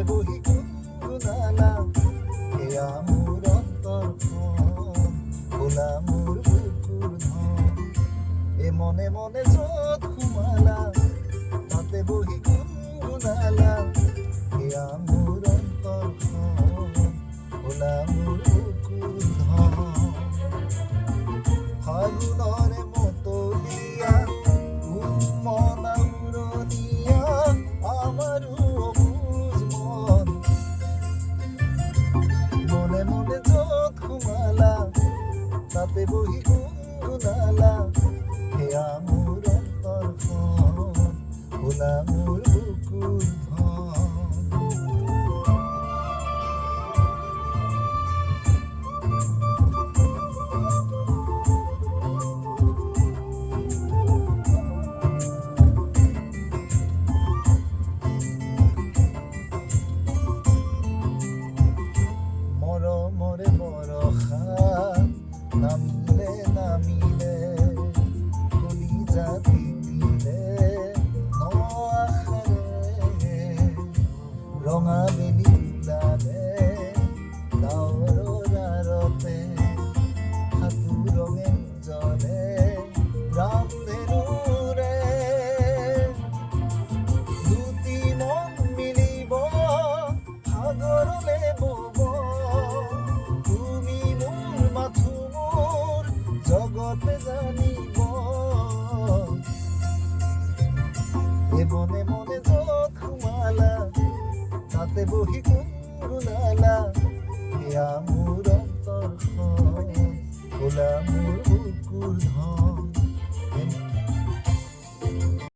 বহি গুনগুনালা এয়া মোৰ অন্তৰখন খোলা মোৰ বুকুৰ ধন এ মনে মনে য'ত সোমালা তাতে বহি গুনগুনালা এয়া মোৰ অন্তৰখন খোলা মোৰ বুকুৰ ধন ফাগুনৰে মতলীয়া মনা উৰণীয়া আমাৰো তাতে বহি গুনগুনালা সেয়া মোৰ অন্তৰখন খোলা মোৰ বুকুৰ মৰমৰে বৰষা নামিলে নামিলে কলিজা তিতিলে নআশাৰে ৰঙা বেলি ওলালে ডাৱৰৰ আৰতে সাঁতোৰঙে জলে ৰামধেনুৰে দুটি মন মিলিব সাগৰলে বব জগতে জানিব এ মনে মনে য'ত সোমালা তাতে বহি গুনগুনালা এয়া মোৰ অন্তৰখন খোলা মোৰ বুকুৰ ধন